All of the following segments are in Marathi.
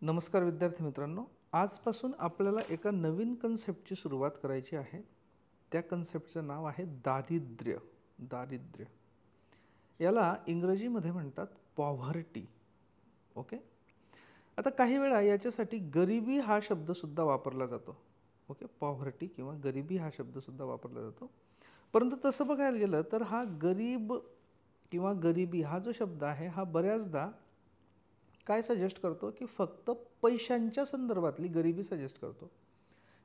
नमस्कार विद्यार्थी मित्रांनो, आजपासून आपल्याला एका नवीन कन्सेप्टची सुरुवात करायची आहे. त्या कन्सेप्टचं नाव आहे दारिद्र्य. दारिद्र्य याला इंग्रजीमध्ये म्हणतात पॉव्हर्टी. ओके. आता काही वेळा याच्यासाठी गरिबी हा शब्दसुद्धा वापरला जातो. ओके, पॉव्हर्टी किंवा गरिबी हा शब्दसुद्धा वापरला जातो. परंतु तसं बघायला गेलं तर हा गरीब किंवा गरिबी हा जो शब्द आहे हा बऱ्याचदा काय सजेस्ट करतो की फक्त पैशांच्या संदर्भातली गरिबी सजेस्ट करतो,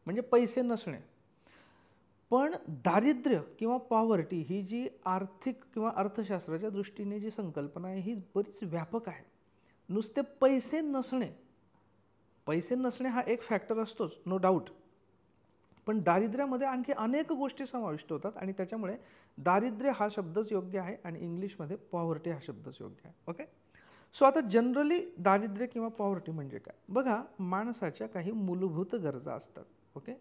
म्हणजे पैसे नसणे. पण दारिद्र्य किंवा पॉवर्टी ही जी आर्थिक किंवा अर्थशास्त्राच्या दृष्टीने जी संकल्पना आहे ही बरीच व्यापक आहे. नुसते पैसे नसणे हा एक फॅक्टर असतोच, नो डाऊट. पण दारिद्र्यामध्ये आणखी अनेक गोष्टी समाविष्ट होतात आणि त्याच्यामुळे दारिद्र्य हा शब्दच योग्य आहे आणि इंग्लिशमध्ये पॉवर्टी हा शब्दच योग्य आहे. ओके. सो आता जनरली दारिद्र्य किंवा पॉवर्टी म्हणजे काय? बघा, माणसाच्या काही मूलभूत गरजा असतात. Okay,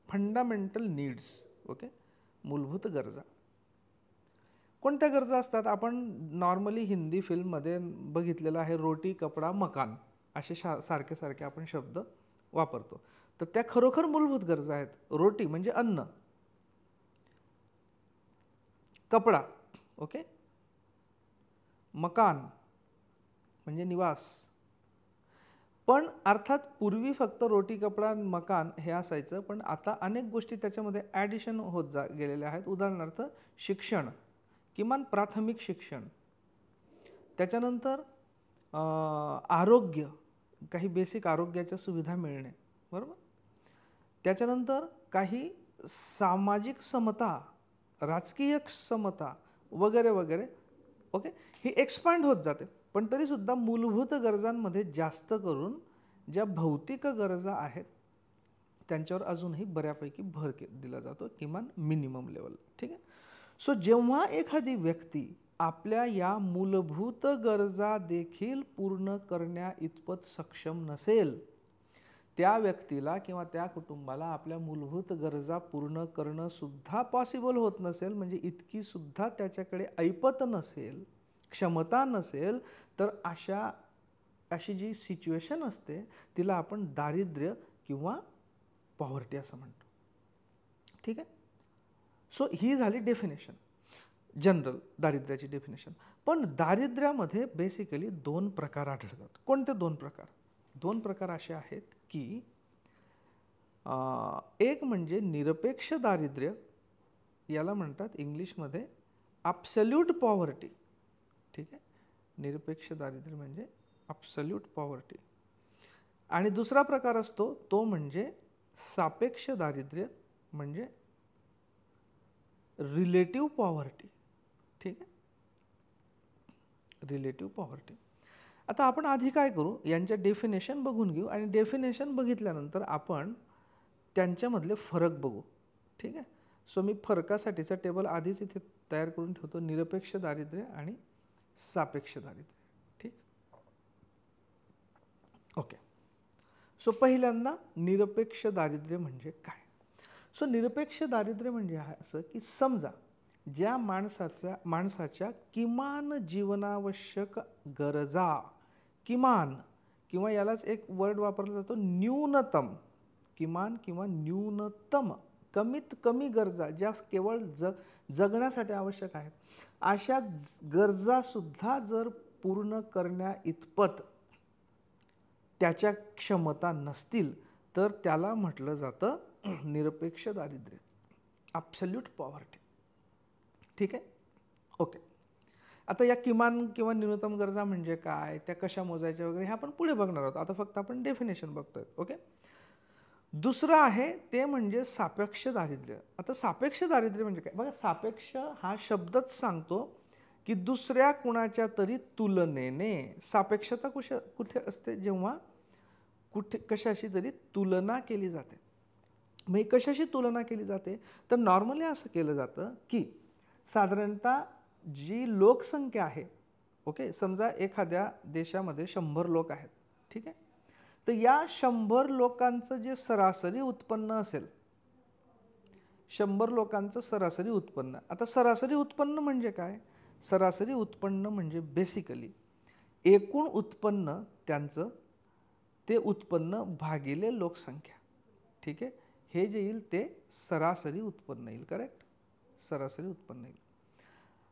fundamental needs. ओके, मूलभूत गरजा. कोणत्या गरजा असतात? आपण नॉर्मली हिंदी फिल्ममध्ये बघितलेलं आहे, रोटी कपडा मकान असे सारखे सारखे आपण शब्द वापरतो. तर त्या खरोखर मूलभूत गरजा आहेत. रोटी म्हणजे अन्न, कपडा, ओके, मकान म्हणजे निवास. पण अर्थात पूर्वी फक्त रोटी कपडा मकान हे असायचं, पण आता अनेक गोष्टी त्याच्यामध्ये ॲडिशन होत गेलेल्या आहेत. उदाहरणार्थ शिक्षण, किमान प्राथमिक शिक्षण, त्याच्यानंतर आरोग्य, काही बेसिक आरोग्याच्या सुविधा मिळणे, बरोबर. त्याच्यानंतर काही सामाजिक समता, राजकीय समता वगैरे वगैरे. ओके, ही एक्सपांड होत जाते. पण तरीसुद्धा मूलभूत गरजांमध्ये जास्त करून ज्या भौतिक गरजा आहेत त्यांच्यावर अजूनही बऱ्यापैकी भर दिला जातो, किमान मिनिमम लेवल. ठीक आहे. सो जेव्हा एखादी व्यक्ती आपल्या या मूलभूत गरजा देखील पूर्ण करण्या इतपत सक्षम नसेल, त्या व्यक्तीला किंवा त्या कुटुंबाला आपल्या मूलभूत गरजा पूर्ण करणं सुद्धा पॉसिबल होत नसेल, म्हणजे इतकी सुद्धा त्याच्याकडे ऐपत नसेल, क्षमता नसेल, तर अशी जी सिच्युएशन असते तिला आपण दारिद्र्य किंवा पॉव्हर्टी असं म्हणतो. ठीक आहे. सो ही झाली डेफिनेशन, जनरल दारिद्र्याची डेफिनेशन. पण दारिद्र्यामध्ये बेसिकली दोन प्रकार आढळतात. कोणते दोन प्रकार? दोन प्रकार असे आहेत की एक म्हणजे निरपेक्ष दारिद्र्य, याला म्हणतात इंग्लिशमध्ये ॲब्सोल्यूट पॉव्हर्टी. ठीक आहे. निरपेक्ष दारिद्र्य म्हणजे ॲब्सोल्यूट पॉव्हर्टी. आणि दुसरा प्रकार असतो तो म्हणजे सापेक्ष दारिद्र्य, म्हणजे रिलेटिव्ह पॉव्हर्टी. ठीक आहे, रिलेटिव्ह पॉव्हर्टी. आता आपण आधी काय करू, यांच्या डेफिनेशन बघून घेऊ आणि डेफिनेशन बघितल्यानंतर आपण त्यांच्यामधले फरक बघू. ठीक आहे. सो मी फरकासाठीचा टेबल आधीच इथे तयार करून ठेवतो, निरपेक्ष दारिद्र्य आणि सापेक्ष दारिद्र्य. ठीक. ओके. सो पहिल्यांदा निरपेक्ष दारिद्र्य म्हणजे काय? सो निरपेक्ष दारिद्र्य म्हणजे असं की समजा ज्या माणसाच्या किमान जीवनावश्यक गरजा, किमान, किंवा यालाच एक वर्ड वापरला जातो न्यूनतम, किमान किंवा न्यूनतम, कमीत कमी गरजा ज्या केवळ जगण्यासाठी आवश्यक आहेत, अशा गरजासुद्धा जर पूर्ण करण्या इतपत त्याच्या क्षमता नसतील तर त्याला म्हटलं जातं निरपेक्ष दारिद्र्य, ॲब्सोल्यूट पॉव्हर्टी. ठीक आहे. ओके. आता या किमान किंवा न्यूनतम गरजा म्हणजे काय, त्या कशा मोजायच्या वगैरे हे आपण पुढे बघणार आहोत. आता फक्त आपण डेफिनेशन बघतोय. ओके. दुसरं आहे ते म्हणजे सापेक्ष दारिद्र्य. आता सापेक्ष दारिद्र्य म्हणजे काय? बघा, सापेक्ष हा शब्दच सांगतो की दुसऱ्या कुणाच्या तरी तुलनेने. सापेक्षता कुठे असते? जेव्हा कशाशी तरी तुलना केली जाते. मग कशाशी तुलना केली जाते? तर नॉर्मली असं केलं जातं की साधारणतः जी लोकसंख्या आहे, ओके, समजा एखाद्या देशामध्ये 100 लोक आहेत. ठीक आहे. तर या 100 लोकांचं जे सरासरी उत्पन्न असेल, 100 लोकांचं सरासरी उत्पन्न. आता सरासरी उत्पन्न म्हणजे काय? सरासरी उत्पन्न म्हणजे बेसिकली एकूण उत्पन्न त्यांचं ते उत्पन्न भागिले लोकसंख्या. ठीक आहे, हे जे येईल ते सरासरी उत्पन्न येईल. करेक्ट, सरासरी उत्पन्न येईल.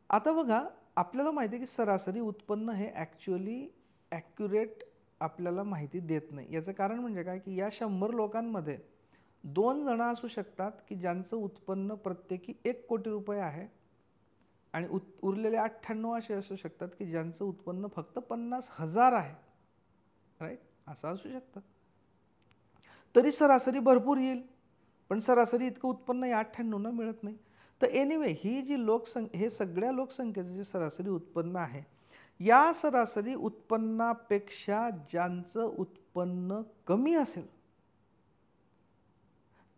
आता बघा, आपल्याला माहिती आहे की सरासरी उत्पन्न हे ॲक्च्युअली ॲक्युरेट आपल्याला माहिती देत नाही. याचं कारण म्हणजे काय की या 100 लोकांमध्ये 2 जण असू शकतात की ज्यांचं उत्पन्न प्रत्येकी 1 कोटी रुपये आहे आणि उरलेले 98 असे असू शकतात की ज्यांचं उत्पन्न फक्त 50,000 आहे. राईट, असं असू शकतं. तरी सरासरी भरपूर येईल, पण सरासरी इतकं उत्पन्न या 98 मिळत नाही. तर एनिवे ही जी हे सगळ्या लोकसंख्येचं जे सरासरी उत्पन्न आहे, या सरासरी उत्पन्नापेक्षा ज्यांचं उत्पन्न कमी असेल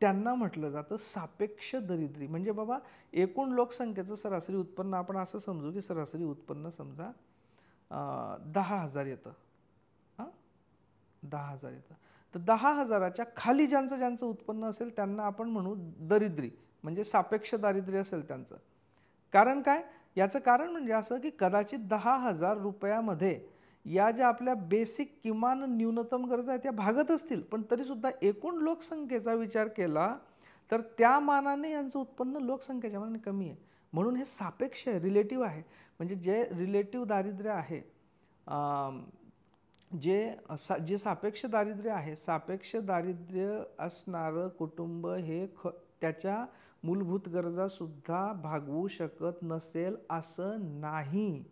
त्यांना म्हटलं जातं सापेक्ष दरिद्री. म्हणजे बाबा एकूण लोकसंख्येचं सरासरी उत्पन्न आपण असं समजू की सरासरी उत्पन्न समजा 10,000 येतं. हां, 10,000 येतं. तर 10,000च्या खाली ज्यांचं उत्पन्न असेल त्यांना आपण म्हणू दरिद्री, म्हणजे सापेक्ष दारिद्र्य असेल त्यांचं. कारण काय, याचं कारण म्हणजे असं की कदाचित 10,000 रुपयामध्ये या ज्या आपल्या बेसिक किमान न्यूनतम गरजा आहेत त्या भागत असतील, पण तरीसुद्धा एकूण लोकसंख्येचा विचार केला तर त्या मानाने यांचं उत्पन्न लोकसंख्येच्या मानाने कमी आहे. म्हणून हे सापेक्ष आहे, रिलेटिव्ह आहे. म्हणजे जे रिलेटिव्ह दारिद्र्य आहे, जे सापेक्ष दारिद्र्य आहे, सापेक्ष दारिद्र्य असणारं कुटुंब हे त्याच्या मूलभूत गरजासुद्धा भागवू शकत नसेल असं नाही,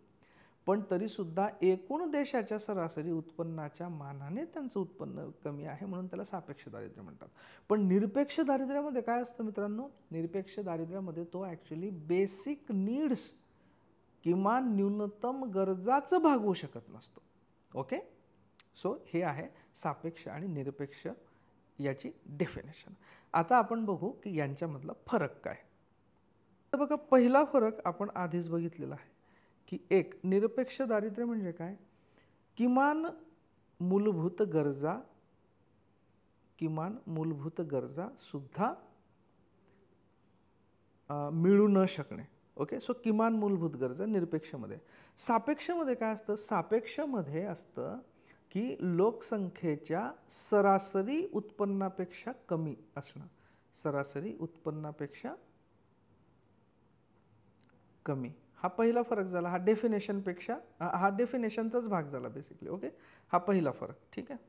पण तरीसुद्धा एकूण देशाच्या सरासरी उत्पन्नाच्या मानाने त्यांचं उत्पन्न कमी आहे, म्हणून त्याला सापेक्ष दारिद्र्य म्हणतात. पण निरपेक्ष दारिद्र्यामध्ये काय असतं मित्रांनो, निरपेक्ष दारिद्र्यामध्ये तो ॲक्च्युली बेसिक नीड्स किमान न्यूनतम गरजाचं भागवू शकत नसतो. ओके, सो हे आहे सापेक्ष आणि निरपेक्ष याची डेफिनेशन. आता आपण बघू की यांच्यामधला फरक काय. तर बघा, पहिला फरक आपण आधीच बघितलेला आहे की एक निरपेक्ष दारिद्र्य म्हणजे काय, किमान मूलभूत गरजा सुद्धा मिळू न शकणे. ओके, सो किमान मूलभूत गरजा निरपेक्षमध्ये. सापेक्षमध्ये काय असतं, सापेक्षमध्ये असतं की लोकसंख्येच्या सरासरी उत्पन्नापेक्षा कमी असणं, सरासरी उत्पन्नापेक्षा कमी. हा पहिला फरक झाला. हा डेफिनेशनपेक्षा हा डेफिनेशनचाच भाग झाला बेसिकली. ओके, हा पहिला फरक. ठीक आहे.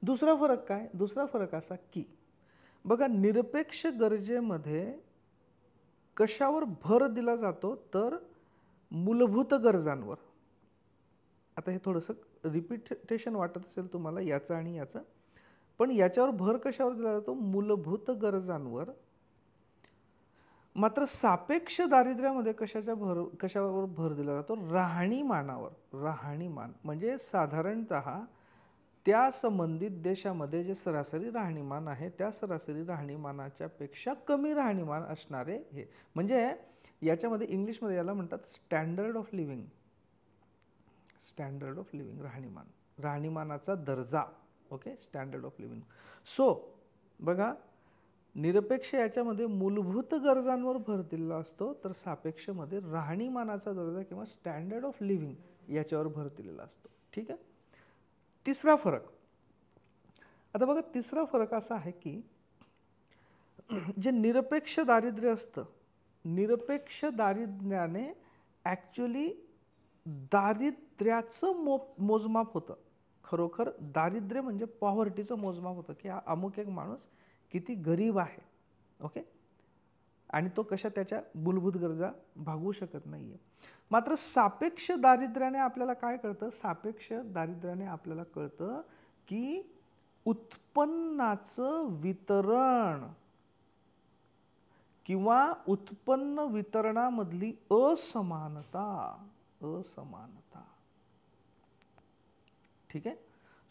दुसरा फरक काय, दुसरा फरक असा की बघा, निरपेक्ष गरजेमध्ये कशावर भर दिला जातो तर मूलभूत गरजांवर. आता हे थोडंसं रिपिटेशन वाटत असेल तुम्हाला याचं आणि याचं, पण याच्यावर भर कशावर दिला जातो, मूलभूत गरजांवर. मात्र सापेक्ष दारिद्र्यामध्ये कशावर भर दिला जातो, राहणीमानावर. राहणीमान म्हणजे साधारणतः त्या संबंधित देशामध्ये जे सरासरी राहणीमान आहे त्या सरासरी राहणीमानाच्या पेक्षा कमी राहणीमान असणारे हे, म्हणजे याच्यामध्ये इंग्लिशमध्ये याला म्हणतात standard of living. Standard of living, राहणीमान, राहणीमानाचा दर्जा. Okay, standard of living. So बघा, निरपेक्ष याच्यामध्ये मूलभूत गरजांवर भर दिलेला असतो, तर सापेक्षमध्ये राहणीमानाचा दर्जा किंवा स्टँडर्ड ऑफ लिव्हिंग याच्यावर भर दिलेला असतो. ठीक आहे. तिसरा फरक, आता बघा, तिसरा फरक असा आहे की जे निरपेक्ष दारिद्र्य असतं, निरपेक्ष दारिद्र्याने ॲक्च्युली दारिद्र्याचं मोजमाप होतं. खरोखर दारिद्र्य म्हणजे पॉव्हर्टीचं मोजमाप होतं की हा अमुक एक माणूस किती गरीब आहे. ओके, आणि तो कशा त्याच्या मूलभूत गरजा भागवू शकत नाही आहे. मात्र सापेक्ष दारिद्र्याने आपल्याला काय कळतं, सापेक्ष दारिद्र्याने आपल्याला कळतं की उत्पन्नाचं वितरण किंवा उत्पन्न वितरणामधली असमानता. ठीक आहे.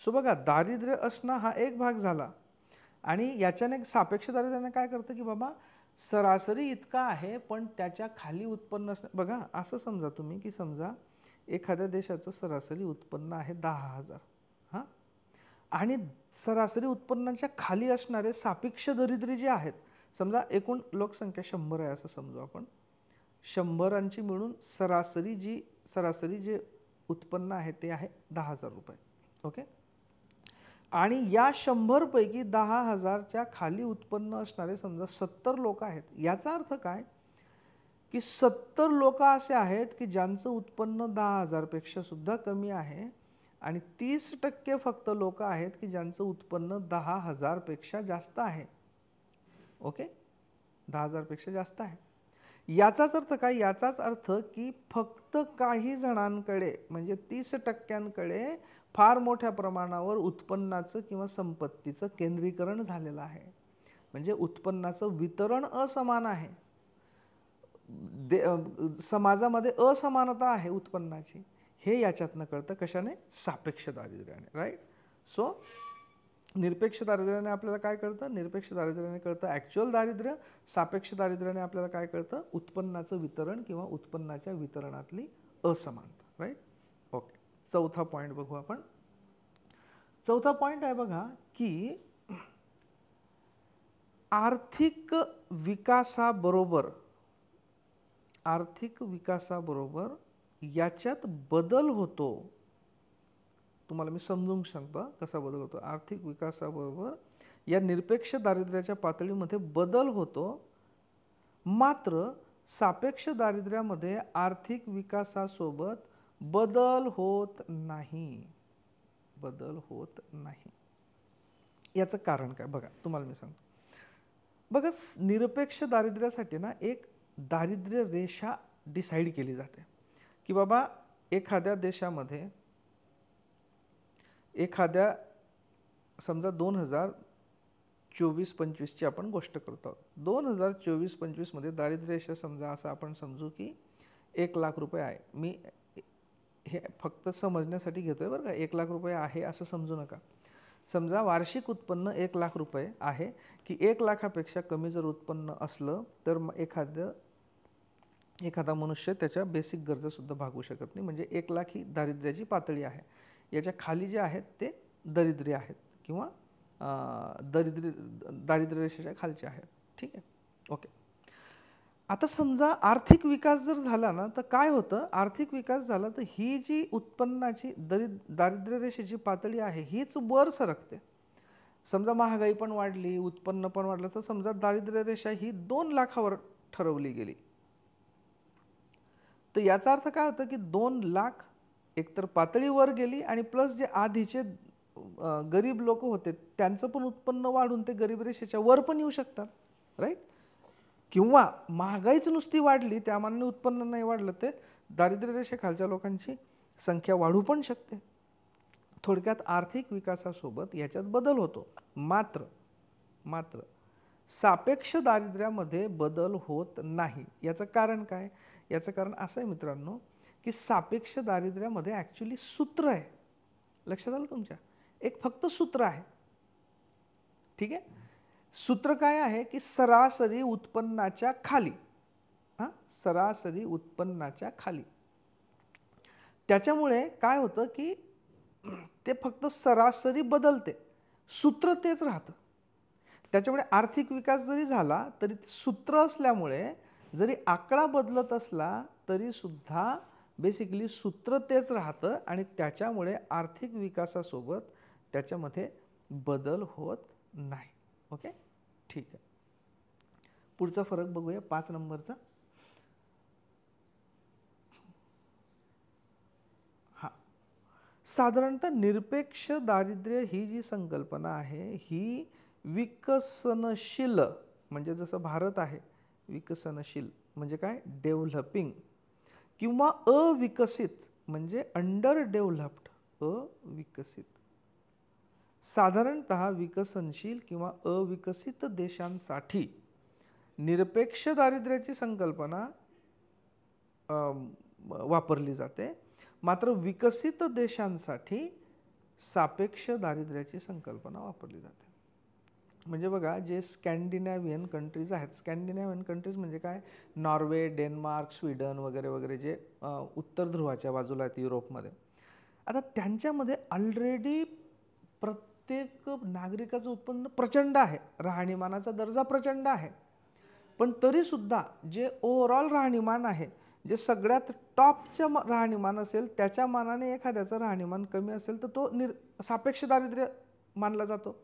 सो बघा, दारिद्र्य असणं हा एक भाग झाला, आणि याच्याने सापेक्ष दारिद्र्याने काय करतं की बाबा सरासरी इतका आहे पण त्याच्या खाली उत्पन्न असणं. बघा, असं समजा तुम्ही की समजा एखाद्या देशाचं सरासरी उत्पन्न आहे 10,000, हां, आणि सरासरी उत्पन्नाच्या खाली असणारे सापेक्ष दारिद्र्य जे आहेत, समजा एकूण लोकसंख्या 100 आहे असं समजू आपण, 100 मिळून सरासरी जे उत्पन्न आहे ते आहे 10,000 रुपये. ओके, आणि या 100 पैकी 10,000च्या खाली उत्पन्न असणारे समजा 70 लोक आहेत. याचा अर्थ काय की 70 लोक असे आहेत की ज्यांचं उत्पन्न 10,000 पेक्षा सुद्धा कमी आहे आणि 30% फक्त लोक आहेत की ज्यांचं उत्पन्न 10,000 पेक्षा जास्त आहे. ओके, 10,000 पेक्षा जास्त आहे. याचाच अर्थ काय, याचाच अर्थ की फक्त काही जणांकडे म्हणजे 30%कडे फार मोठ्या प्रमाणावर उत्पन्नाचं किंवा संपत्तीचं केंद्रीकरण झालेलं आहे. म्हणजे उत्पन्नाचं वितरण असमान आहे. समाजामध्ये असमानता आहे उत्पन्नाची. हे याच्यातनं कळतं कशाने, सापेक्ष दारिद्र्याने. राईट. सो निरपेक्ष दारिद्र्याने आपल्याला काय कळतं, निरपेक्ष दारिद्र्याने कळतं ॲक्च्युअल दारिद्र्य. सापेक्ष दारिद्र्याने आपल्याला काय कळतं, उत्पन्नाचं वितरण किंवा उत्पन्नाच्या वितरणातली असमानता. राईट. ओके, चौथा पॉईंट बघू आपण. चौथा पॉईंट आहे बघा की आर्थिक विकासाबरोबर याच्यात बदल होतो. तुम्हाला मी समजून सांगतो कसा बदल होतो. आर्थिक विकासाबरोबर या निरपेक्ष दारिद्र्याच्या पातळीमध्ये बदल होतो, मात्र सापेक्ष दारिद्र्यामध्ये आर्थिक विकासासोबत बदल होत नाही. याचं कारण काय बघा, तुम्हाला मी सांगतो. बघा, निरपेक्ष दारिद्र्यासाठी ना एक दारिद्र्य रेषा डिसाईड केली जाते की बाबा एखाद्या देशामध्ये एखाद्या समजा 2024-25ची आपण गोष्ट करतो. 2024-25 मध्ये दारिद्र्य रेषा समजा असं आपण समजू की 1 लाख रुपये आहे. मी हे फक्त समजण्यासाठी घेतोय बरं का. 1 लाख रुपये आहे असं समजू नका. समजा वार्षिक उत्पन्न 1 लाख रुपये आहे की 1 लाखापेक्षा कमी जर उत्पन्न असलं तर एखादा मनुष्य त्याच्या बेसिक गरजा सुद्धा भागवू शकत नाही. म्हणजे 1 लाख ही दारिद्र्याची पातळी आहे. याच्या खाली जे आहेत ते दरिद्री आहेत किंवा दारिद्र्य रेषेच्या खालचे आहेत. ठीक आहे. ओके. आता समजा आर्थिक विकास जर झाला ना तर काय होतं, आर्थिक विकास झाला तर ही जी उत्पन्नाची दारिद्र्य रेषेची पातळी आहे हीच वर सरकते. समजा महागाई पण वाढली, उत्पन्न पण वाढलं, तर समजा दारिद्र्य रेषा ही 2 लाखावर ठरवली गेली. तर याचा अर्थ काय होतं की 2 लाख एकतर पातळीवर गेली आणि प्लस जे आधीचे गरीब लोक होते त्यांचं पण उत्पन्न वाढून ते गरीब रेषेच्या वर पण येऊ शकतात. राईट. किंवा महागाईच नुसती वाढली, त्या मानाने उत्पन्न नाही वाढलं, ते दारिद्र्य रेषेखालच्या लोकांची संख्या वाढू पण शकते. थोडक्यात आर्थिक विकासासोबत याच्यात बदल होतो, मात्र सापेक्ष दारिद्र्यामध्ये बदल होत नाही. याचं कारण काय, याचं कारण असं आहे मित्रांनो की सापेक्ष दारिद्र्यामध्ये ॲक्च्युली सूत्र आहे. लक्षात आलं तुमच्या, एक फक्त सूत्र आहे. ठीक आहे. सूत्र काय आहे की सरासरी उत्पन्नाच्या खाली, सरासरी उत्पन्नाच्या खाली. त्याच्यामुळे काय होतं की ते फक्त सरासरी बदलते, सूत्र तेच राहतं. त्याच्यामुळे आर्थिक विकास जरी झाला तरी सूत्र असल्यामुळे जरी आकडा बदलत असला तरी सुद्धा बेसिकली सूत्र तेच राहतं आणि त्याच्यामुळे आर्थिक विकासासोबत त्याच्यामध्ये बदल होत नाही. ओके, ठीक आहे. पुढचा फरक बघूया 5 नंबरचा. साधारणतः निरपेक्ष दारिद्र्य ही जी संकल्पना आहे ही विकसनशील, म्हणजे जसं भारत आहे विकसनशील म्हणजे काय, डेव्हलपिंग, किंवा अविकसित म्हणजे अंडर डेव्हलप्ड, अविकसित. साधारणतः विकसनशील किंवा अविकसित देशांसाठी निरपेक्ष दारिद्र्याची संकल्पना वापरली जाते, मात्र विकसित देशांसाठी सापेक्ष दारिद्र्याची संकल्पना वापरली जाते. म्हणजे बघा, जे स्कॅन्डिनेव्हियन कंट्रीज आहेत, स्कॅन्डिनेव्हियन कंट्रीज म्हणजे काय, नॉर्वे, डेन्मार्क, स्वीडन वगैरे वगैरे, जे उत्तर ध्रुवाच्या बाजूला आहेत युरोपमध्ये. आता त्यांच्यामध्ये ऑलरेडी प्रत्येक नागरिकाचं उत्पन्न प्रचंड आहे, राहणीमानाचा दर्जा प्रचंड आहे, पण तरीसुद्धा जे ओव्हरऑल राहणीमान आहे, जे सगळ्यात टॉपचं राहणीमान असेल त्याच्या मानाने एखाद्याचं राहणीमान कमी असेल तर तो सापेक्ष दारिद्र्य मानला जातो.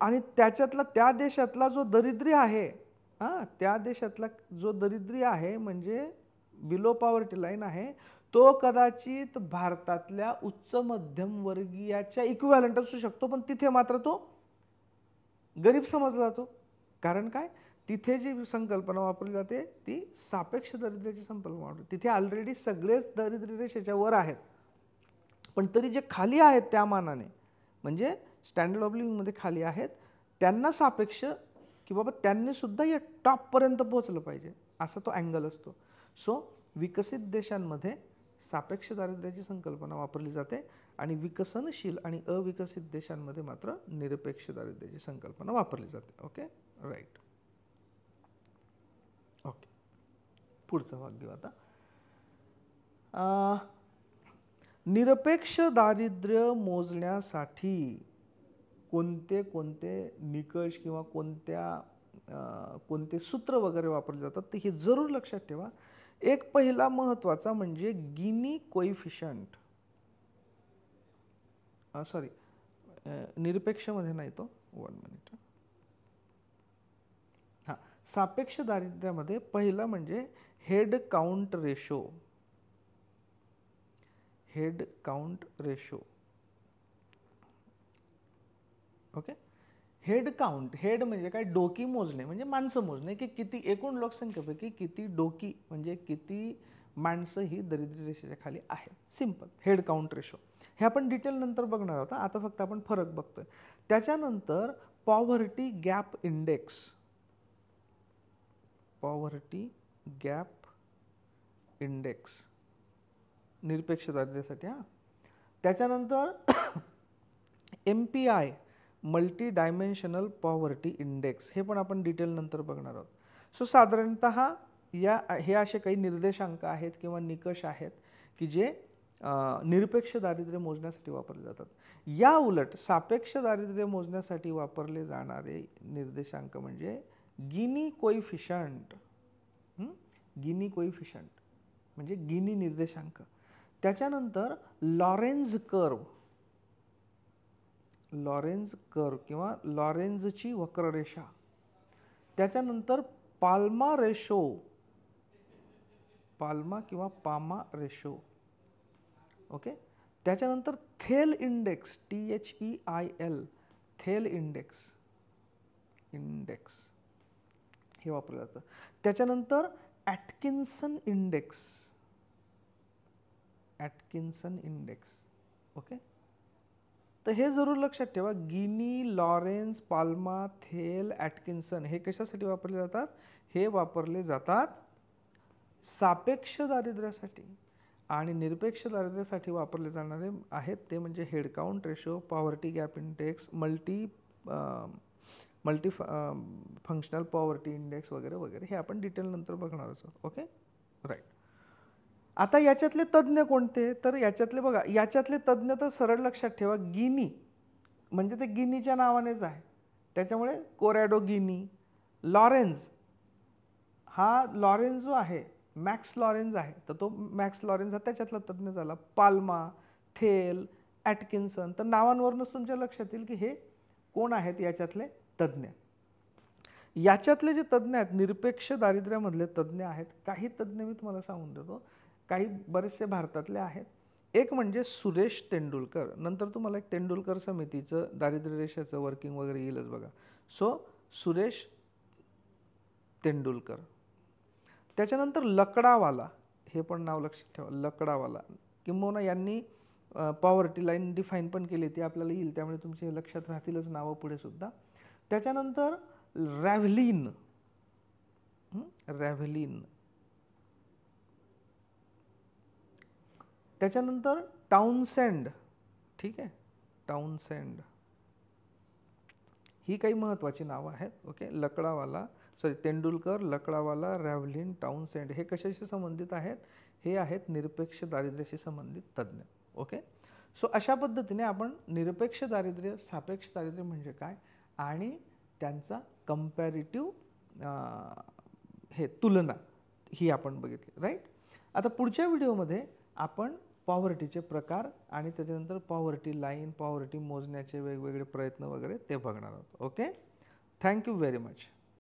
आणि त्याच्यातला त्या देशातला जो दरिद्री आहे, त्या देशातला जो दरिद्री आहे म्हणजे बिलो पॉवर्टी लाईन आहे, तो कदाचित भारतातल्या उच्च मध्यम वर्गीयाच्या इक्विव्हॅलंट असू शकतो, पण तिथे मात्र तो गरीब समजला जातो. कारण काय, तिथे जी संकल्पना वापरली जाते ती सापेक्ष दारिद्र्याची संकल्पना वापरली. तिथे ऑलरेडी सगळेच दारिद्र्य रेषेच्या वर आहेत, पण तरी जे खाली आहेत त्या मानाने म्हणजे स्टँडर्ड ऑफ लिव्हिंगमध्ये खाली आहेत, त्यांना सापेक्ष की बाबा त्यांनी सुद्धा या टॉपपर्यंत पोहोचलं पाहिजे असा तो अँगल असतो. सो विकसित देशांमध्ये सापेक्ष दारिद्र्याची संकल्पना वापरली जाते आणि विकसनशील आणि अविकसित देशांमध्ये मात्र निरपेक्ष दारिद्र्याची संकल्पना वापरली जाते. Okay, right. ओके, पुढचा भाग घेऊ आता. निरपेक्ष दारिद्र्य मोजण्यासाठी कोणते कोणते निकष किंवा कोणते सूत्र वगैरे वापरले जातात ते हे जरूर लक्षात ठेवा. एक पहिला महत्त्वाचा म्हणजे गिनी कोइफिशियंट. सॉरी, निरपेक्षमध्ये नाही तो, 1 मिनिट. हां, सापेक्ष दारिद्र्यामध्ये पहिला म्हणजे head count ratio. Head count ratio. Okay, head count, head म्हणजे काय, डोकी मोजणे म्हणजे माणसं मोजणे की किती एकूण लोकसंख्येपैकी किती डोकी म्हणजे किती माणसं ही दारिद्र्य रेषेच्या खाली आहेत. Simple, head count ratio. हे आपण डिटेल नंतर बघणार आहोत, आता फक्त आपण फरक बघतोय. त्याच्यानंतर poverty gap index. Poverty gap index निरपेक्ष दारिद्र्यासाठी. त्याच्यानंतर MPI multi dimensional poverty index, हे पण आपण डिटेल नंतर बघणार आहोत. सो साधारणतः हे असे काही निर्देशांक आहेत किंवा निकष आहेत की जे निरपेक्ष दारिद्र्य मोजण्यासाठी वापरले जातात. या उलट सापेक्ष दारिद्र्य मोजण्यासाठी वापरले जाणारे निर्देशांक म्हणजे गिनी कोइफिशियंट. गिनी कोइफिशियंट म्हणजे गिनी निर्देशांक. त्याच्यानंतर लॉरेन्झ कर्व. लॉरेन्झ कर्व किंवा लॉरेन्झची वक्ररेषा. त्याच्यानंतर पाल्मा रेशो. पाल्मा किंवा पामा रेशो. ओके, त्याच्यानंतर Thiel index. THEIL, Thiel index. Index हे वापरलं जातं. त्याच्यानंतर ॲटकिन्सन इंडेक्स. ॲटकिन्सन इंडेक्स. ओके, तर हे जरूर लक्षात ठेवा. गिनी, लॉरेन्झ, पाल्मा, थेल, ॲटकिन्सन हे कशासाठी वापरले जातात? हे वापरले जातात सापेक्ष दारिद्र्यासाठी. आणि निरपेक्ष दारिद्र्यासाठी वापरले जाणारे आहेत ते म्हणजे head count ratio, poverty gap index, multi functional poverty index वगैरे वगैरे. हे आपण डिटेल नंतर बघणार आहोत. Okay, right. आता याच्यातले तज्ज्ञ कोणते? तर याच्यातले बघा, याच्यातले तज्ज्ञ तर सरळ लक्षात ठेवा. गिनी म्हणजे ते गिनीच्या नावानेच आहे, त्याच्यामुळे कोरॅडो गिनी. लॉरेन्झ, हा लॉरेन्झ जो आहे मॅक्स लॉरेन्झ आहे, तर तो मॅक्स लॉरेन्झ हा त्याच्यातला तज्ज्ञ झाला. Palma, Theil, Atkinson. तर नावांवरूनच तुमच्या लक्षात येईल की हे कोण आहेत याच्यातले तज्ज्ञ. याच्यातले जे तज्ज्ञ आहेत निरपेक्ष दारिद्र्यामधले तज्ज्ञ आहेत. काही तज्ज्ञ मी तुम्हाला सांगून देतो, काही बरेचसे भारतातले आहेत. एक म्हणजे सुरेश तेंडुलकर. नंतर तुम्हाला एक तेंडुलकर समितीचं दारिद्र्य रेषेचं वर्किंग वगैरे येईलच बघा. सो सुरेश तेंडुलकर. त्याच्यानंतर लकडावाला, हे पण नाव लक्षात ठेवा. लकडावाला किंबहुना यांनी पॉव्हर्टी लाईन डिफाईन पण केली, ती आपल्याला येईल, त्यामुळे तुमच्या लक्षात राहतीलच नावं पुढे सुद्धा. त्याच्यानंतर रॅव्हलिन. रॅव्हलिन. त्याच्यानंतर टाउनसेंड. ठीक आहे, टाउनसेंड. ही काही महत्त्वाची नावं आहेत. Okay, Lakdawala, sorry Tendulkar, Lakdawala, Ravallion, Townsend हे कशाशी संबंधित आहेत? हे आहेत निरपेक्ष दारिद्र्याशी संबंधित तज्ज्ञ. ओके, सो अशा पद्धतीने आपण निरपेक्ष दारिद्र्य, सापेक्ष दारिद्र्य म्हणजे काय आणि त्यांचा कंपॅरेटिव्ह हे तुलना ही आपण बघितली. राईट. आता पुढच्या व्हिडिओमध्ये आपण पॉवर्टीचे प्रकार आणि त्याच्यानंतर पॉवर्टी लाईन, पॉवर्टी मोजण्याचे वेगवेगळे प्रयत्न वगैरे ते बघणार आहोत. Okay, thank you very much.